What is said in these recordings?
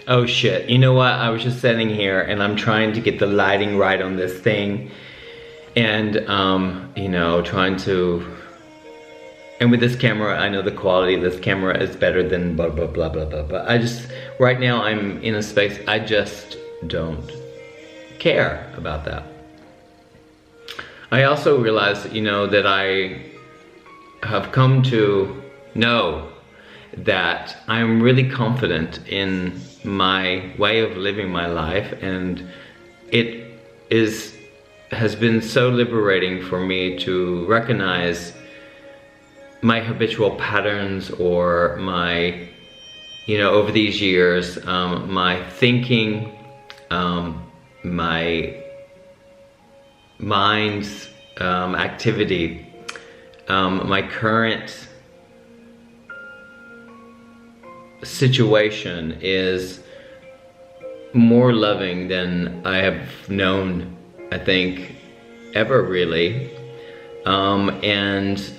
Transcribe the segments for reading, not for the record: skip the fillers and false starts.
Oh shit, you know what? I was just sitting here and I'm trying to get the lighting right on this thing. And, you know, trying to... And with this camera, I know the quality of this camera is better than blah, blah, blah, blah, blah. But I just, right now I'm in a space, I just don't care about that. I also realized, you know, that I have come to know that I'm really confident in my way of living my life, and it has been so liberating for me to recognize my habitual patterns, or my, you know, over these years, my thinking, my mind's activity, my current situation is more loving than I have known, I think, ever really. And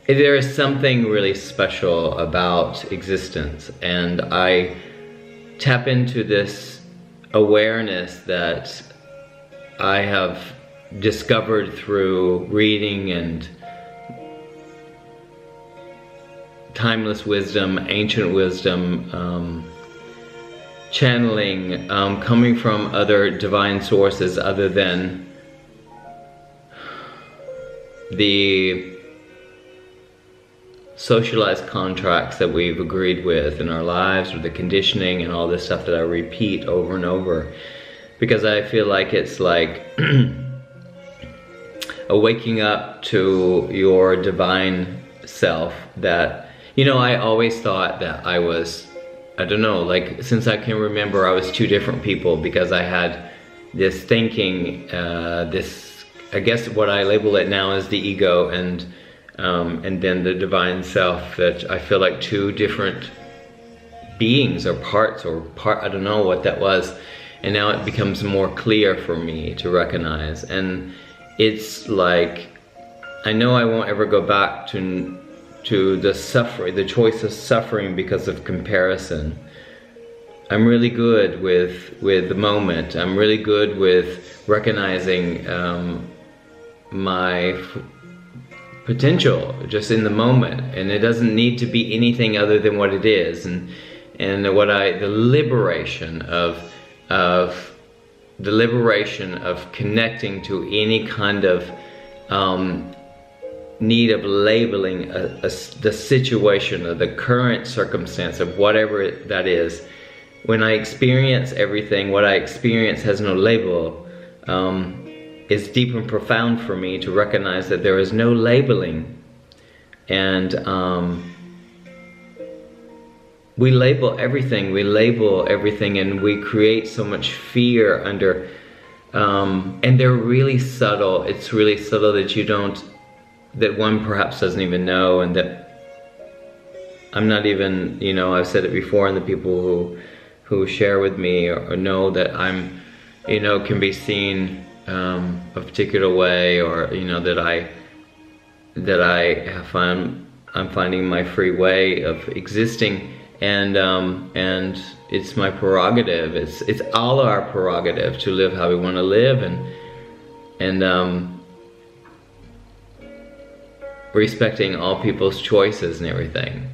there is something really special about existence, and I tap into this awareness that I have discovered through reading and timeless wisdom, ancient wisdom, channeling, coming from other divine sources other than the socialized contracts that we've agreed with in our lives, or the conditioning and all this stuff that I repeat over and over, because I feel like it's like a waking up to your divine self. That, you know, I always thought that I was, I don't know, like since I can remember, I was two different people, because I had this thinking, this, I guess what I label it now as the ego, and then the divine self, that I feel like two different beings or parts, I don't know what that was. And now it becomes more clear for me to recognize. And it's like, I know I won't ever go back to the suffering, the choice of suffering because of comparison. I'm really good with the moment. I'm really good with recognizing my potential just in the moment, and it doesn't need to be anything other than what it is. And the liberation of connecting to any kind of need of labeling the situation or the current circumstance of whatever that is. When I experience everything, what I experience has no label. It's deep and profound for me to recognize that there is no labeling. And we label everything, and we create so much fear under, and they're really subtle. It's really subtle that one perhaps doesn't even know, and that I'm not even, you know, I've said it before, and the people who share with me or know that I'm, you know, can be seen a particular way, or, you know, that I'm finding my free way of existing, and it's my prerogative. It's all our prerogative to live how we want to live, and respecting all people's choices and everything.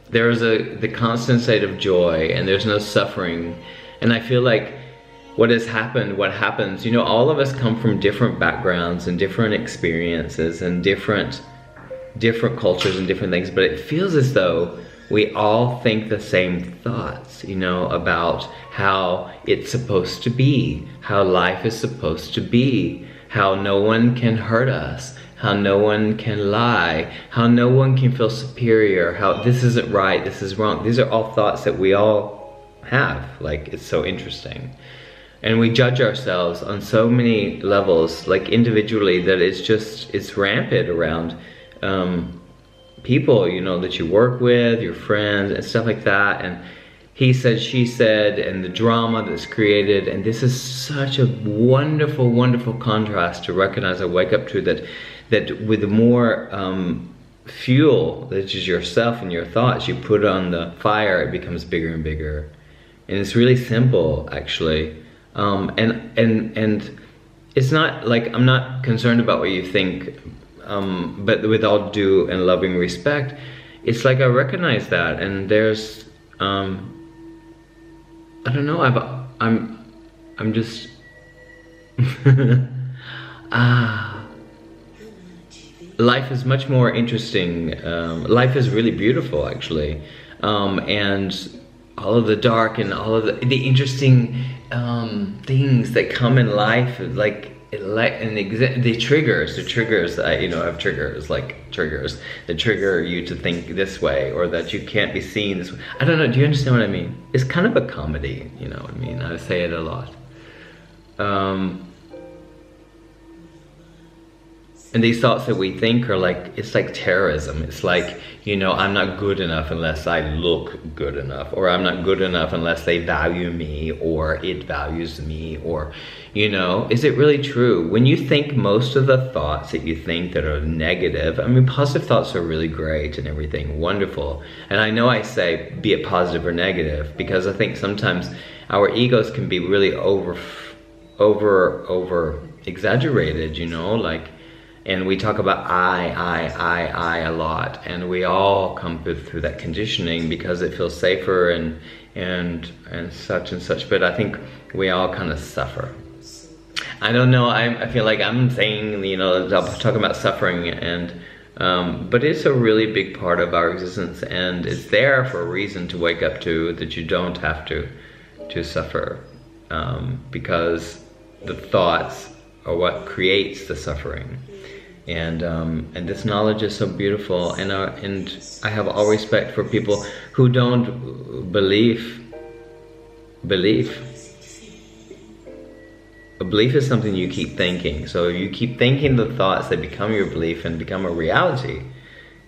There is the constant state of joy, and there's no suffering. And I feel like what happens, you know, all of us come from different backgrounds and different experiences and different cultures and different things, but it feels as though we all think the same thoughts, you know, about how it's supposed to be, how life is supposed to be, how no one can hurt us, how no one can lie, how no one can feel superior, how this isn't right, this is wrong. These are all thoughts that we all have. Like, it's so interesting. And we judge ourselves on so many levels, like individually, that it's rampant around people, you know, that you work with, your friends and stuff like that, and he said, she said, and the drama that's created. And this is such a wonderful, wonderful contrast to recognize and wake up to, that with the more fuel, that is yourself and your thoughts, you put on the fire, it becomes bigger and bigger. And it's really simple, actually. And it's not like, I'm not concerned about what you think, but with all due and loving respect, it's like I recognize that, and there's, I don't know, I'm just, life is much more interesting. Life is really beautiful, actually, and all of the dark and all of the interesting things that come in life, like the triggers, you know, have triggers, like triggers that trigger you to think this way, or that you can't be seen this way. I don't know, do you understand what I mean? It's kind of a comedy, you know what I mean? I say it a lot. And these thoughts that we think are like, it's like terrorism. It's like, you know, I'm not good enough unless I look good enough, or I'm not good enough unless they value me, or it values me, or, you know, is it really true? When you think most of the thoughts that you think that are negative, I mean, positive thoughts are really great and everything, wonderful. And I know I say, be it positive or negative, because I think sometimes our egos can be really over exaggerated, you know, like, and we talk about I a lot, and we all come through that conditioning because it feels safer and such, but I think we all kind of suffer. I don't know, I feel like I'm saying, you know, I'm talking about suffering, and but it's a really big part of our existence, and it's there for a reason to wake up to, that you don't have to suffer, because the thoughts are what creates the suffering. And this knowledge is so beautiful, and I have all respect for people who don't believe. A belief is something you keep thinking. So you keep thinking the thoughts that become your belief and become a reality.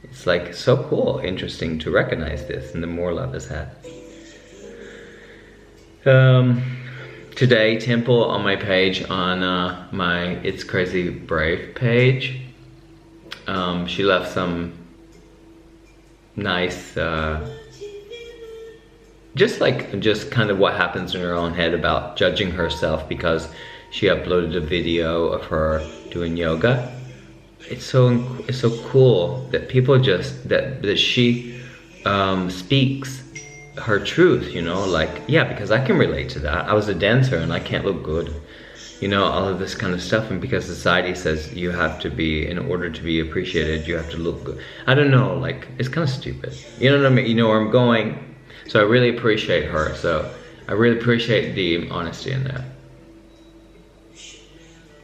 It's like so cool, interesting to recognize this, and the more love is had. Today, Temple on my page, on my It's Crazy Brave page, she left some nice, just kind of what happens in her own head about judging herself because she uploaded a video of her doing yoga. It's so cool that people just, that she speaks her truth, you know, like, yeah, because I can relate to that. I was a dancer and I can't look good, you know, all of this kind of stuff. And because society says you have to be, in order to be appreciated, you have to look good. I don't know, like, it's kind of stupid. You know what I mean? You know where I'm going? So I really appreciate her. So I really appreciate the honesty in that.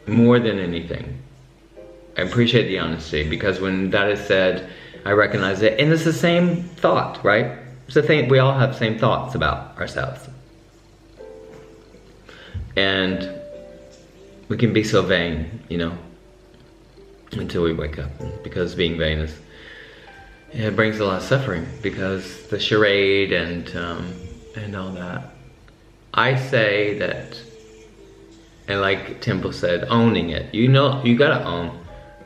More than anything, I appreciate the honesty, because when that is said, I recognize it. And it's the same thought, right? It's the thing, we all have the same thoughts about ourselves. And we can be so vain, you know, until we wake up. Because being vain is, it brings a lot of suffering, because the charade and all that. I say that, and like Temple said, owning it. You know, you gotta own.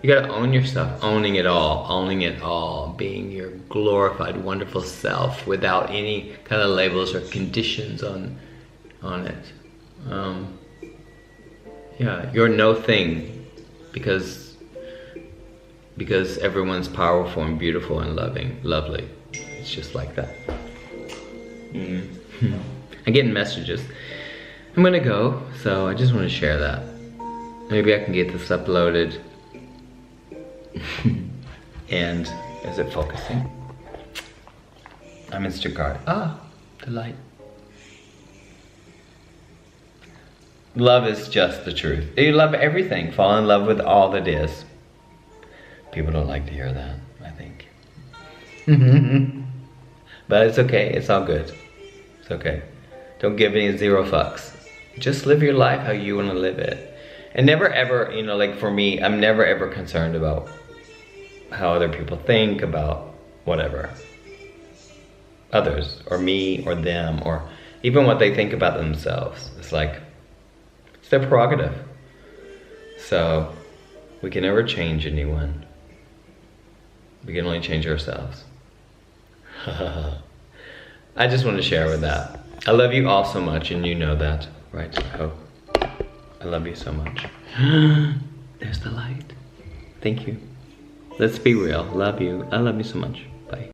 You gotta own yourself, owning it all, being your glorified, wonderful self without any kind of labels or conditions on it. Yeah, you're no thing because everyone's powerful and beautiful and lovely. It's just like that. I'm getting messages. I'm gonna go, so I just want to share that. Maybe I can get this uploaded. And is it focusing? I'm in Stuttgart. Ah, the light. Love is just the truth. You love everything. Fall in love with all that is. People don't like to hear that, I think. But it's okay. It's all good. It's okay. Don't give any zero fucks. Just live your life how you want to live it. And never ever, you know, like for me, I'm never ever concerned about how other people think about whatever. Others, or me, or them, or even what they think about themselves. It's like, it's their prerogative. So, we can never change anyone. We can only change ourselves. I just want to share with that. I love you all so much, and you know that, right? I hope. I love you so much. There's the light. Thank you. Let's be real. Love you. I love you so much.